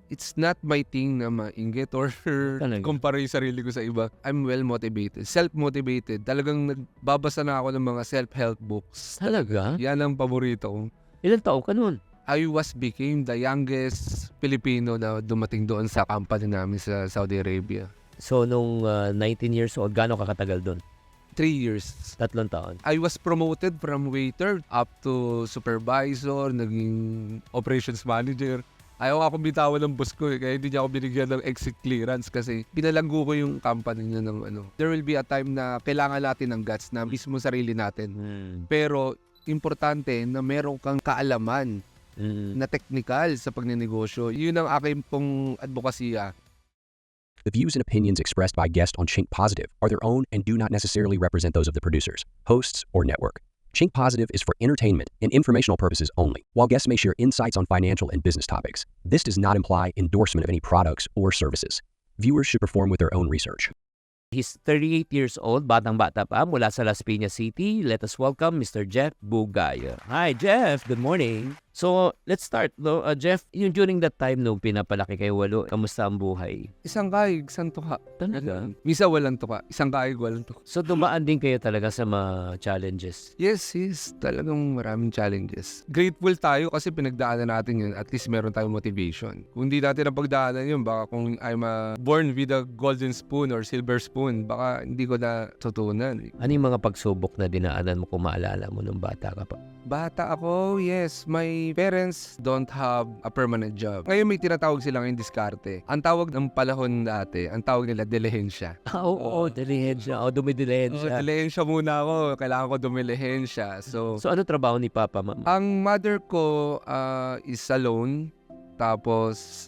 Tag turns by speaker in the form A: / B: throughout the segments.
A: It's not my thing na mainggit or
B: Talaga?
A: kumpara yung sarili ko sa iba. I'm well motivated, self-motivated. Talagang nagbabasa na ako ng mga self-help books.
B: Talaga?
A: Yan ang paborito ko.
B: Ilang taon ka nun?
A: I became the youngest Filipino na dumating doon sa company namin sa Saudi Arabia.
B: So, nung 19 years old, gaano ka katagal doon?
A: 3 years.
B: 3 taon.
A: I was promoted from waiter up to supervisor, naging operations manager. Ayaw ako bitawan ng boss ko kaya hindi niya ako binigyan ng exit clearance kasi pinalanggo ko yung company niya ng ano. There will be a time na kailangan natin ng guts na mismo sarili natin. Pero importante na meron kang kaalaman na technical sa pagnenegosyo. Yun ang aking pong advokasya.
C: The views and opinions expressed by guests on Chink Positive are their own and do not necessarily represent those of the producers, hosts, or network. Chink Positive is for entertainment and informational purposes only. While guests may share insights on financial and business topics, this does not imply endorsement of any products or services. Viewers should perform with their own research.
B: He's 38 years old, batang-bata pa, mula sa Las Piñas City. Let us welcome Mr. Jeff Bugaya. Hi, Jeff. Good morning. So, let's start. No? Jeff, yung during that time nung pinapalaki kayo walo, kamusta ang buhay?
A: Isang kaig, isang tuka.
B: Talaga?
A: Misa walang tuka. Isang kaig, walang tuka.
B: So, dumaan din kayo talaga sa mga challenges?
A: Yes. Talagang maraming challenges. Grateful tayo kasi pinagdaanan natin yun. At least meron tayong motivation. Kung hindi natin napagdaanan yun, baka kung I'm born with a golden spoon or silver spoon, baka hindi ko na tutunan.
B: Ano yung mga pagsubok na dinaanan mo kung maalala mo nung bata ka pa?
A: Bata ako, yes. My parents don't have a permanent job. Ngayon may tinatawag silang yung diskarte. Ang tawag ng panahon dati, ang tawag nila dilihensya.
B: Oo, dilihensya. Dumidilihensya.
A: Dilihensya muna ako. Kailangan ko dumilihensya. So,
B: So, ano trabaho ni Papa, Mama?
A: ang mother ko is alone. Tapos,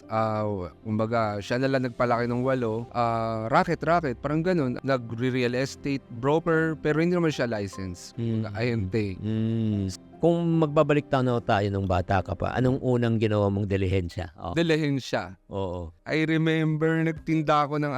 A: kumbaga, siya na lang nagpalaki ng 8. Racket, parang ganun. Nag-real estate, broker, pero hindi naman siya license. INT.
B: Kung magbabalik tayo nung bata ka pa, anong unang ginawa mong dilihensya?
A: Dilihensya.
B: Oo.
A: I remember, nagtinda ako ng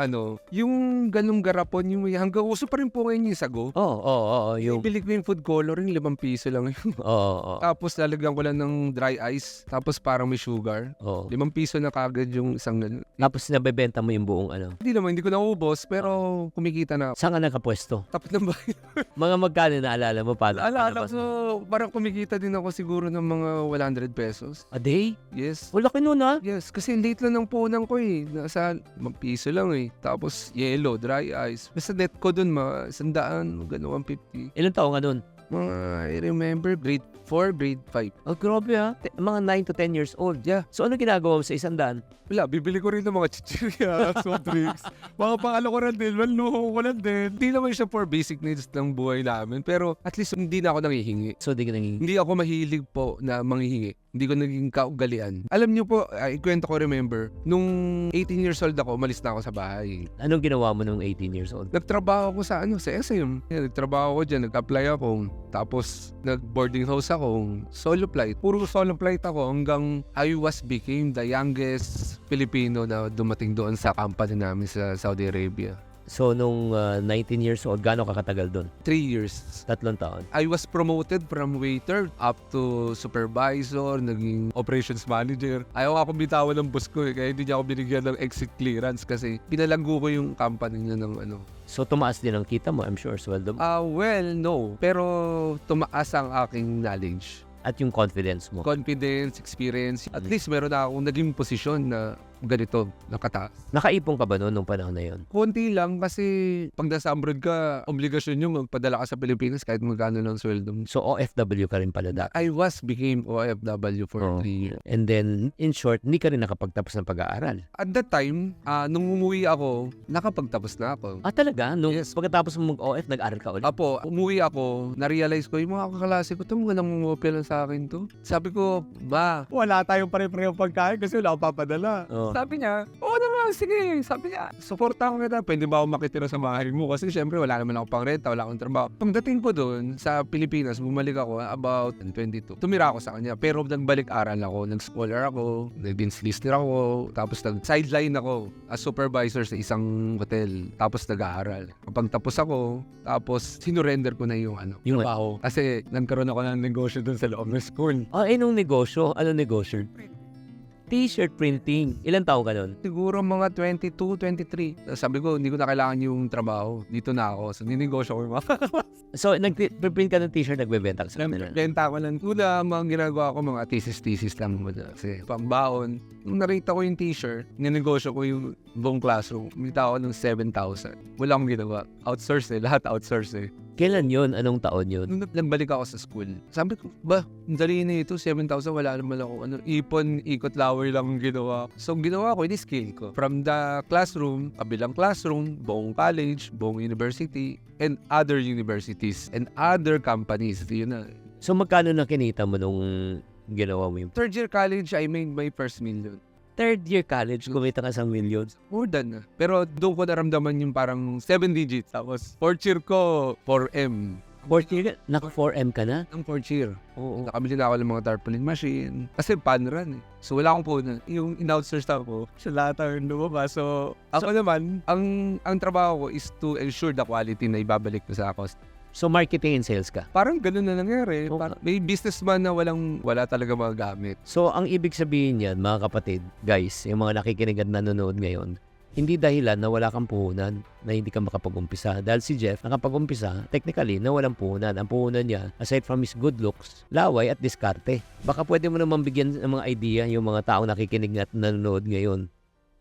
A: yung ganung garapon, yung hanggang uso pa rin po ngayon yung sago.
B: Oo. Yung...
A: Bili ko yung food coloring, 5 piso lang yun.
B: Oo.
A: Tapos lalagyan ko lang ng dry ice, tapos parang may sugar.
B: Oo.
A: 5 piso na kagad yung isang ganun.
B: Tapos nabebenta mo yung buong
A: Hindi ko naubos, pero kumikita na ako.
B: Saan ka nakapwesto?
A: Tapat ng bahay.
B: Mga magkano naalala mo?
A: Alala ko, parang kumikita din ako siguro ng mga 100 pesos.
B: A day?
A: Yes.
B: Wala ka nun ha?
A: Yes, kasi late lang ng punan ko eh. Nasa 5 piso lang eh. Tapos yellow, dry ice. Basta net ko dun, mga 100, gano'n, 150.
B: Ilang taon ka nun?
A: I remember grade 4, grade 5.
B: Oh, grabe ha? Mga 9 to 10 years old.
A: Yeah.
B: So ano ginagawa mo sa 100?
A: Wala, bibili ko rin ng mga chichirya, soft drinks. Mga pangalo ko rin din, maluho ko lang din. Hindi naman siya for basic needs ng buhay namin. Pero at least hindi na ako nangihingi.
B: So di ka nanging...
A: Hindi ako mahilig po na manghihingi. Hindi ko naging kaugalian. Alam niyo po, ikwento ko remember, nung 18 years old ako, umalis na ako sa bahay.
B: Anong ginawa mo nung 18 years old?
A: Nagtrabaho ako sa sa SM. Nagtrabaho ako dyan, nag-apply ako. Tapos nag-boarding house ako. Solo flight. Puro solo flight ako hanggang I became the youngest Filipino na dumating doon sa company namin sa Saudi Arabia.
B: So nung 19 years old, gaano ka katagal doon?
A: 3 years.
B: 3 taon.
A: I was promoted from waiter up to supervisor, naging operations manager. Ayaw ako bitawan ng boss ko kaya hindi niya ako binigyan ng exit clearance kasi pinalanggo ko yung company niya ng
B: So tumaas din ang kita mo, I'm sure, sweldo mo.
A: Well, no. Pero tumaas ang aking knowledge.
B: At yung confidence mo.
A: Confidence, experience. At least meron na akong naging posisyon na ganito, nakataas.
B: Nakaipon ka ba noon nung panahon na yon?
A: Konti lang kasi pag nasa abroad ka, obligasyon yung magpadala ka sa Pilipinas kahit magkano lang sweldo mo.
B: So OFW ka rin pala dati.
A: I became OFW for 3 years.
B: And then, in short, hindi ka rin nakapagtapos ng pag-aaral.
A: At that time, nung umuwi ako, nakapagtapos na ako.
B: Talaga? Nung
A: Yes.
B: pagkatapos mo mag-OF, nag-aral ka ulit?
A: Apo, umuwi ako, na-realize ko, yung mga kaklase ko, ito mga nangungopia lang sa akin to. Sabi ko, ba, wala tayong pare-pareho pagkain kasi wala akong papadala.
B: Oo.
A: Sabi niya, oo naman, sige. Sabi niya, supportahan ko kita. Pwede ba ako makitira sa bahay mo? Kasi syempre, wala naman ako pang renta, wala akong trabaho. Pagdating ko doon, sa Pilipinas, bumalik ako about 22. Tumira ako sa kanya. Pero nagbalik aral ako, nag-scholar ako, nag-dean's lister ako, tapos nag-sideline ako as supervisor sa isang hotel. Tapos nag-aaral. Kapag tapos ako, tapos sinurrender ko na yung
B: Yung
A: trabaho. Kasi nagkaroon ako ng negosyo doon sa loob ng school.
B: Nung negosyo? Ano negosyo? T-shirt printing. Ilan taon ka nun?
A: Siguro mga 22, 23. Sabi ko, hindi ko na kailangan yung trabaho. Dito na ako. So, ninegosyo ko yung mga
B: So, nag-print ka ng T-shirt, nagbebenta ka sa kanila.
A: benta ko lang. Una, mga ginagawa ko, mga thesis lang muna. Kasi pangbaon. Nung narita ko yung t-shirt, ninegosyo ko yung buong classroom. Kumita ako ng 7,000. Wala akong ginawa. Outsource lahat outsource
B: Kailan yun? Anong taon yun?
A: Nung nagbalik ako sa school, sabi ko, ang dali na ito, 7,000, wala naman ako. Ipon, ikot lower lang ang ginawa. So, ang ginawa ko, ini-scale ko. From the classroom, kabilang classroom, buong college, buong university, and other universities, and other companies. Yun na.
B: So, magkano na kinita mo nung ginawa mo yung
A: Third year college, I made my first million.
B: third year college, kumita ka sa millions?
A: More than na. Pero doon ko naramdaman yung parang 7 digits. Tapos, fourth year ko, 4M.
B: Fourth year, naka 4M ka na?
A: Ang fourth year.
B: Oo.
A: Nakabili na ako ng mga tarpaulin machine. Kasi pan-run eh. So wala akong punan. Yung in-outsource ako, siya lahat ang lumabas. So ako naman, ang trabaho ko is to ensure the quality na ibabalik ko sa cost.
B: So, marketing and sales ka?
A: Parang ganun na nangyari.
B: Okay.
A: Parang may businessman na wala talaga mga gamit.
B: So, ang ibig sabihin yan, mga kapatid, guys, yung mga nakikinig at nanonood ngayon, hindi dahilan na wala kang puhunan, na hindi ka makapag-umpisa. Dahil si Jeff, nakapag-umpisa, technically, na walang puhunan. Ang puhunan niya, aside from his good looks, laway at diskarte. Baka pwede mo namang bigyan ng mga idea yung mga taong nakikinig at nanonood ngayon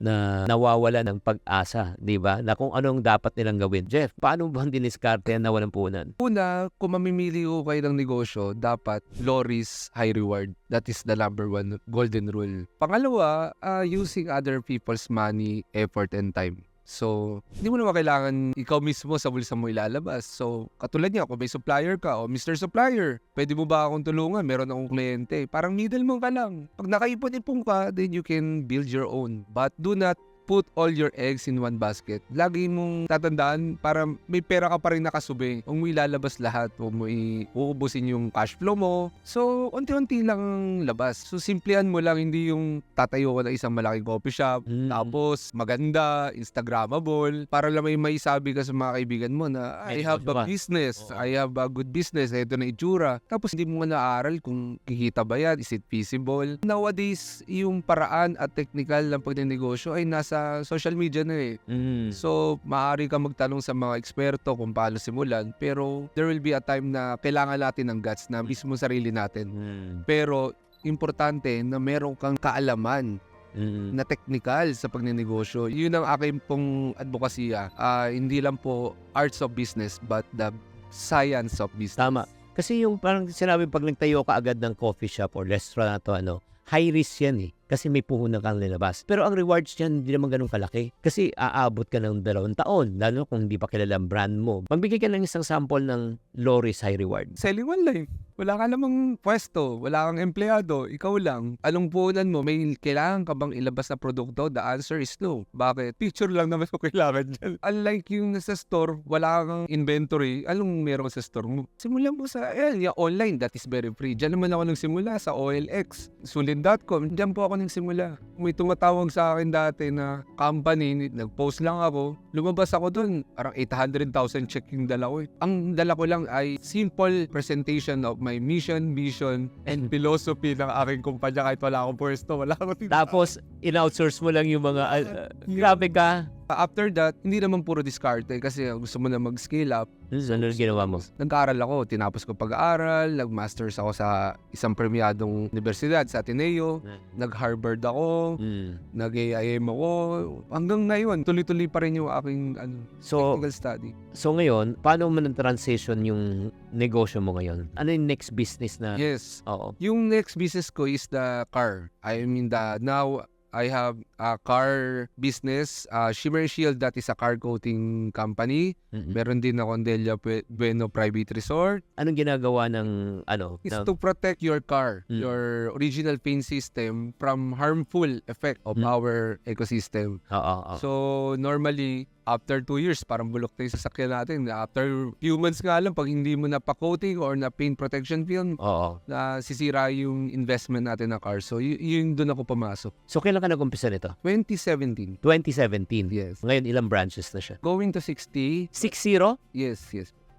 B: na nawawala ng pag-asa, di ba? Na kung anong dapat nilang gawin. Jeff, paano ba ang diniskarte na walang puhunan?
A: Una, kung mamimili ko kayo ng negosyo, dapat low risk, high reward. That is the number one golden rule. Pangalawa, using other people's money, effort, and time. So, hindi mo naman kailangan ikaw mismo sa bulsa mo ilalabas. So, katulad niya, kung may supplier ka, o Mr. Supplier, pwede mo ba akong tulungan? Meron akong kliyente. Parang middleman ka lang. Pag nakaipon-ipon ka, then you can build your own. But do not put all your eggs in one basket. Lagi mong tatandaan para may pera ka pa rin nakasubi. Huwag mo ilalabas lahat. Huwag mo uubusin yung cash flow mo. So, unti-unti lang labas. So, simplihan mo lang. Hindi yung tatayo ka ng isang malaking coffee shop. Tapos, maganda, Instagrammable. Para lang may maisabi ka sa mga kaibigan mo na, I have a business. I have a good business. Ito na itsura. Tapos, hindi mo nga naaral kung kikita ba yan. Is it feasible? Nowadays, yung paraan at technical ng pagnenegosyo ay nasa social media na eh. So, maaari ka magtanong sa mga eksperto kung paano simulan. Pero, there will be a time na kailangan natin ng guts na mismo sarili natin. Pero, importante na meron kang kaalaman na technical sa pagnenegosyo. Yun ang aking pong advokasya. Hindi lang po arts of business but the science of business.
B: Tama. Kasi yung parang sinabi pag nagtayo ka agad ng coffee shop or restaurant to high risk yan eh. Kasi may puhunan kang nilabas. Pero ang rewards niyan, hindi naman ganun kalaki. Kasi aabot ka ng 2 taon, lalo kung hindi pa kilala ang brand mo. Magbigay ka ng isang sample ng low risk, high reward.
A: Selling online. Wala ka namang pwesto, wala kang empleyado, ikaw lang. Anong puhunan mo? May kailangan ka bang ilabas na produkto? The answer is no. Bakit? Picture lang naman yung kailangan dyan. Unlike yung nasa store, wala kang inventory. Anong meron sa store mo? Simulan mo sa online. That is very free. Diyan naman ako nagsimula sa OLX. Sulin.com. Diyan po ako nagsimula. May tumatawag sa akin dati na company, nag-post lang ako. Lumabas ako dun. Parang 800,000 check yung dala ko. Ang dala ko lang ay simple presentation of my mission, vision, and philosophy ng aking kumpanya kahit wala akong pwesto, wala akong tindahan.
B: Tapos, in-outsource mo lang yung mga, grabe ka.
A: After that, hindi naman puro diskarte kasi gusto mo na mag-scale up.
B: Ano ginawa mo?
A: Nag-aaral ako, tinapos ko pag-aaral, nag-masters ako sa isang premiadong universidad sa Ateneo, nag-Harvard ako, nag-AIM ako. Hanggang ngayon, tuloy-tuloy pa rin yung aking technical study.
B: So ngayon, paano mo na-transition yung negosyo mo ngayon? Ano yung next business na?
A: Yes.
B: Oo.
A: Yung next business ko is the car. Now I have a car business, Shimmer Shield, that is a car coating company. Meron din ako Delia Bueno Private Resort.
B: Anong ginagawa ng
A: It's to protect your car, your original paint system from harmful effect of our ecosystem. So normally, after 2 years, parang bulok na yung sasakyan natin. After few months nga lang, pag hindi mo na pa-coating or na paint protection film, na sisira yung investment natin na car. So, yun doon ako pumasok.
B: So, kailan ka nag-umpisa nito?
A: 2017.
B: 2017?
A: Yes.
B: Ngayon, ilang branches na siya?
A: Going to 60.
B: 60?
A: Yes.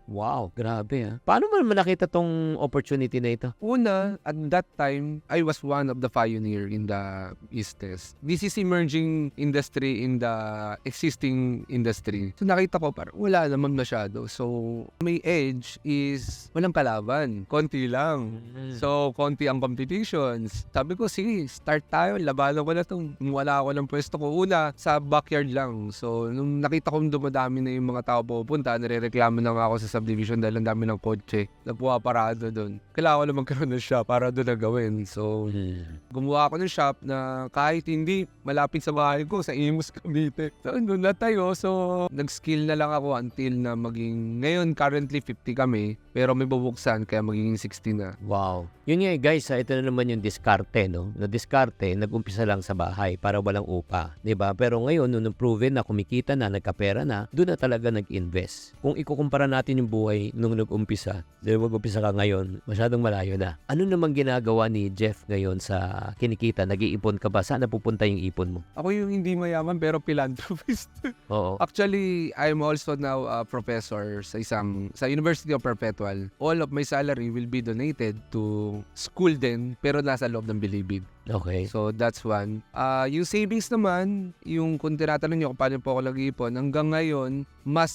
B: Wow, grabe Paano mo naman nakita tong opportunity na ito?
A: Una, at that time, I was one of the pioneer in the business. This is emerging industry in the existing industry. So nakita ko parang wala naman masyado. So may edge is walang kalaban. Konti lang. So konti ang competitions. Sabi ko, sige, start tayo. Labanan ko na to. Wala ako ng pwesto ko. Una, sa backyard lang. So nung nakita kong dumadami na yung mga tao pupunta, nare-reklamo na nga ako sa subdivision dahil ang dami ng kotse na puwaparado doon. Kailangan ko na magkaroon ng shop para doon na gawin. So, gumawa ako ng shop na kahit hindi malapit sa bahay ko, sa Imus, Cavite. So, doon na tayo. So, nag-skill na lang ako until na maging, ngayon currently 50 kami, pero may bubuksan kaya magiging 60 na.
B: Wow. Yun nga guys, ito na naman yung diskarte, no? Na diskarte, nag-umpisa lang sa bahay para walang upa. 'Di ba? Pero ngayon, nung proven na kumikita na, nagkapera na, doon na talaga nag-invest. Kung ikukumpara natin yung buhay nung nag-umpisa, dahil mag-umpisa ka ngayon, masyadong malayo na. Ano namang ginagawa ni Jeff ngayon sa kinikita? Nag-iipon ka ba? Saan napupunta yung ipon mo?
A: Ako yung hindi mayaman pero philanthropist.
B: Oo.
A: Actually, I'm also now a professor sa University of Perpetual. All of my salary will be donated to school din, pero nasa loob ng Bilibid.
B: Okay.
A: So, that's one. Yung savings naman, yung kung tinatanong nyo kung paano po ako nag-iipon, hanggang ngayon, mas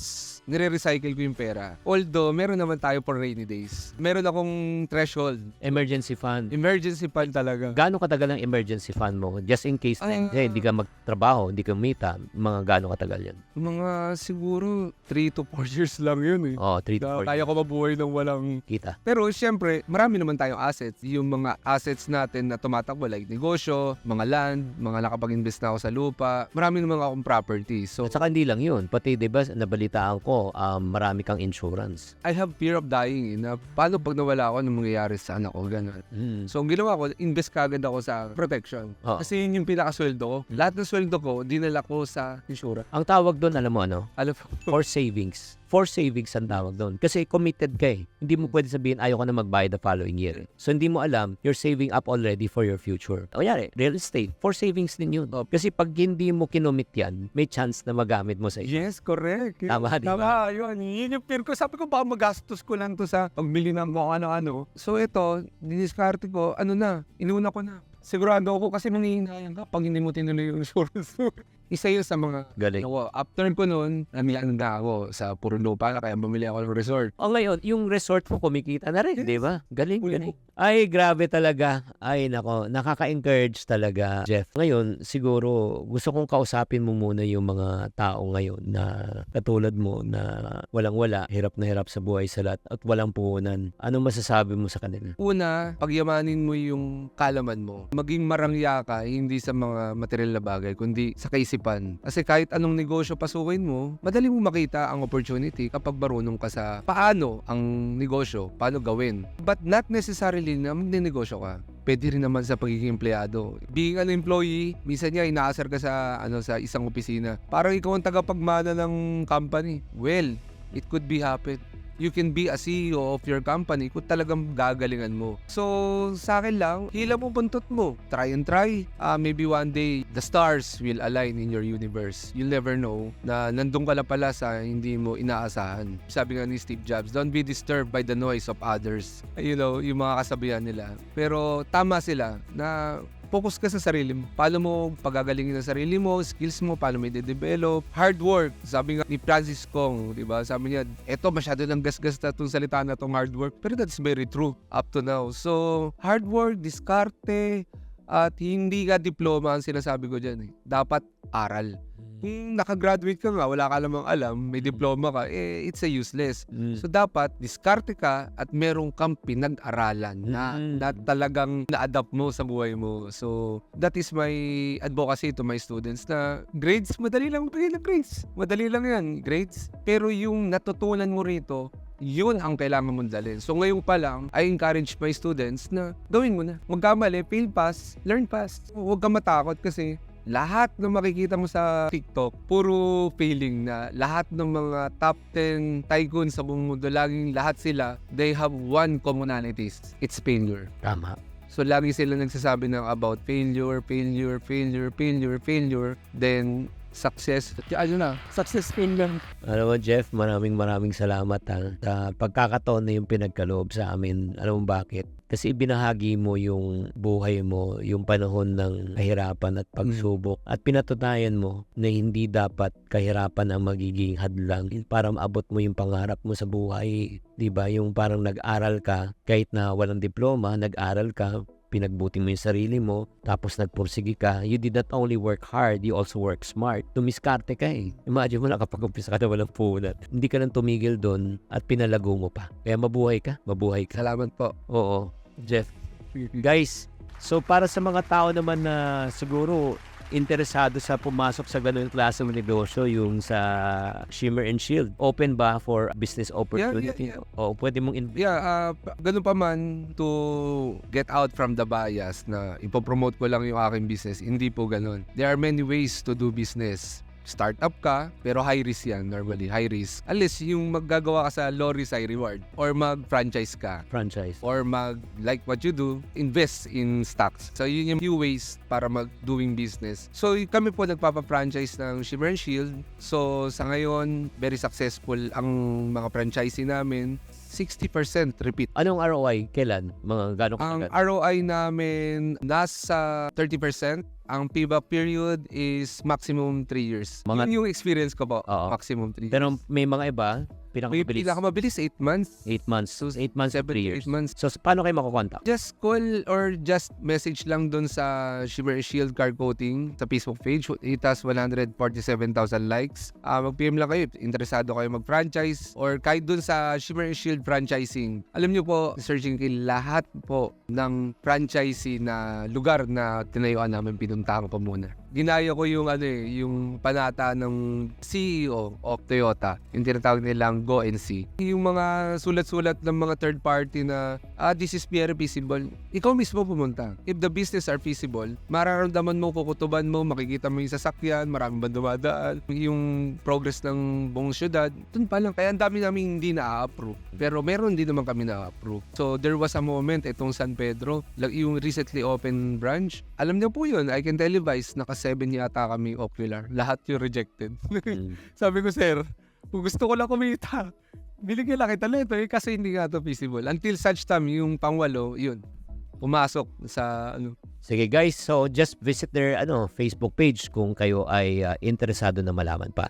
A: nire-recycle ko yung pera. Although, meron naman tayo for rainy days. Meron akong threshold.
B: Emergency fund.
A: Emergency fund talaga.
B: Gaano katagal ang emergency fund mo? Just in case hindi ka magtrabaho, hindi ka kumita, mga gaano katagal yan?
A: Mga siguro 3 to 4 years lang yun eh.
B: Oh, 3 to 4
A: Kaya ko mabuhay ng walang
B: kita.
A: Pero syempre, marami naman tayong assets. Yung mga assets natin na tumatakbo like negosyo, mga land, mga nakapag-invest na ako sa lupa. Marami naman akong property. So,
B: At saka hindi lang yun. Pati, di ba, nabalitaan ko, marami kang insurance.
A: I have fear of dying na paano pag nawala ako, anong mangyayari sa anak ko, gano'n. So, ang ginawa ko, invest kagad ako sa protection.
B: Oh.
A: Kasi yun yung pinakasweldo ko. Lahat ng sweldo ko, dinala ko sa insurance.
B: Ang tawag doon, alam mo ano?
A: Alam mo,
B: For savings. For savings ang tawag doon. Kasi committed ka Hindi mo pwede sabihin, ayaw ka na magbayad the following year. So, hindi mo alam, you're saving up already for your future. O yari, real estate. For savings din yun. Kasi pag hindi mo kinomit yan, may chance na magamit mo sa
A: yes, correct.
B: Tama, di ba?
A: Tama, yun yung fear ko. Sabi ko, baka magastos ko lang to sa pagbili ng kung ano-ano. So, ito, diniskarte ko, inuna ko na. Sigurado ako kasi nangihinayang ka pag hindi mo tinuloy yung insurance mo. Isa yun sa mga
B: Galing.
A: After ko noon, namilan na ako sa puro lupa na kaya bumili ako ng resort.
B: O ngayon, yung resort mo kumikita na rin,
A: Yes.
B: di ba? Galing,
A: Uy,
B: galing. Ay, grabe talaga. Ay, nako, nakaka-encourage talaga, Jeff. Ngayon, siguro, gusto kong kausapin mo muna yung mga tao ngayon na katulad mo na walang-wala, hirap na hirap sa buhay sa lahat at walang puhunan. Anong masasabi mo sa kanila?
A: Una, pagyamanin mo yung kalaman mo. Maging marangya ka, hindi sa mga material na bagay, kundi sa kaisipan. Kasi kahit anong negosyo pasukin mo, madali mo makita ang opportunity kapag marunong ka sa paano ang negosyo, paano gawin. But not necessarily na magnenegosyo ka. Pwede rin naman sa pagiging empleyado. Being an employee, minsan nga inaasar ka sa sa isang opisina. Parang ikaw ang tagapagmana ng company. Well, it could be happen. You can be a CEO of your company kung talagang gagalingan mo. So, sa akin lang, hila mo buntot mo. Try and try. Maybe one day, the stars will align in your universe. You'll never know na nandun ka lang pala sa hindi mo inaasahan. Sabi nga ni Steve Jobs, don't be disturbed by the noise of others. You know, yung mga kasabihan nila. Pero tama sila na focus ka sa sarili mo. Paano mo pagagalingin ang sarili mo, skills mo, paano mo i-develop. Hard work. Sabi nga ni Francis Kong, di ba? Sabi niya, eto masyado ng gasgas na itong salita na itong hard work. Pero that's very true up to now. So, hard work, diskarte, at hindi ka diploma ang sinasabi ko dyan. Dapat aral. Kung nakagraduate ka nga, wala ka namang alam, may diploma ka, it's a useless. So, dapat, diskarte ka at merong kang pinag-aralan na talagang na-adapt mo sa buhay mo. So, that is my advocacy to my students na grades, madali lang magbigay ng grades. Madali lang yan, grades. Pero yung natutunan mo rito, yun ang kailangan mong dalhin. So, ngayon pa lang, I encourage my students na gawin mo na. Magkamali, fail fast, learn fast. Huwag ka matakot kasi lahat ng makikita mo sa TikTok, puro failing na. Lahat ng mga top 10 tycoon sa buong mundo, laging lahat sila, they have one commonalities. It's failure.
B: Tama.
A: So, lagi sila nagsasabi ng about failure. Then, success. Success in lang.
B: Alam mo, Jeff, maraming salamat sa pagkakataon na yung pinagkaloob sa amin. Alam mo bakit? Kasi ibinahagi mo yung buhay mo, yung panahon ng kahirapan at pagsubok. At pinatunayan mo na hindi dapat kahirapan ang magiging hadlang para maabot mo yung pangarap mo sa buhay. Diba? Yung parang nag-aral ka, kahit na walang diploma, nag-aral ka, pinagbuti mo yung sarili mo, tapos nagpursige ka. You did not only work hard, you also work smart. Tumiskarte ka eh. Imagine mo, nakapag-umpisa ka na walang puhunan. Hindi ka nang tumigil doon at pinalago mo pa. Kaya mabuhay ka.
A: Salamat po.
B: Oo, Jeff. Guys, so para sa mga tao naman na siguro interesado sa pumasok sa ganung klase ng negosyo, yung sa Shimmer and Shield, open ba for business opportunity?
A: Yeah.
B: O pwede mong
A: Ganun pa man to get out from the bias na ipopromote ko lang yung aking business. Hindi po ganun. There are many ways to do business. Startup ka, pero high risk yan normally. High risk. Unless yung maggagawa ka sa low risk, high reward. Or mag-franchise ka.
B: franchise.
A: Or like what you do, invest in stocks. So yun yung few ways para doing business. So kami po nagpapa-franchise ng Shimmer and Shield. So sa ngayon, very successful ang mga franchisee namin. 60% repeat.
B: Anong ROI? Kailan? Mga gano'ng
A: Ang
B: kagad?
A: ROI namin nasa 30%. Ang payback period is maximum 3 years. Yun yung experience ko po.
B: Oo.
A: Maximum 3 years.
B: Pero may mga iba,
A: May
B: pinakamabilis.
A: pinakamabilis 8 months.
B: 8 months. 8 months to 3 years.
A: 8 months.
B: So, paano kayo makukontak?
A: Just call or just message lang dun sa Shimmer and Shield Car Coating sa Facebook page. It has 147,000 likes. Mag-PM lang kayo. Interesado kayo mag-franchise or kahit dun sa Shimmer and Shield Franchising. Alam nyo po, searching kayo lahat po ng franchisee na lugar na tinayuan namin, pinuntahan ko muna. Ginaya ko yung yung panata ng CEO of Toyota, yung tinatawag nilang Go and See. Yung mga sulat-sulat ng mga third party na this is very feasible. Ikaw mismo pumunta. If the business are feasible, mararamdaman mo, kukutuban mo, makikita mo yung sasakyan, maraming ba dumadaan, yung progress ng buong syudad. Dun pa lang, kaya ang dami namin hindi na-approve. Pero meron din naman kami na-approve. So there was a moment, itong San Pedro, yung recently open branch. Alam niyo po yun, I can televise, naka 7 yata kami ocular. Lahat yung rejected. Sabi ko, sir, kung gusto ko lang kumita, binigyan lang kita nito kasi hindi nga ito feasible. Until such time, yung pangwalo, yun, pumasok sa
B: Sige guys, so just visit their Facebook page kung kayo ay interesado na malaman pa.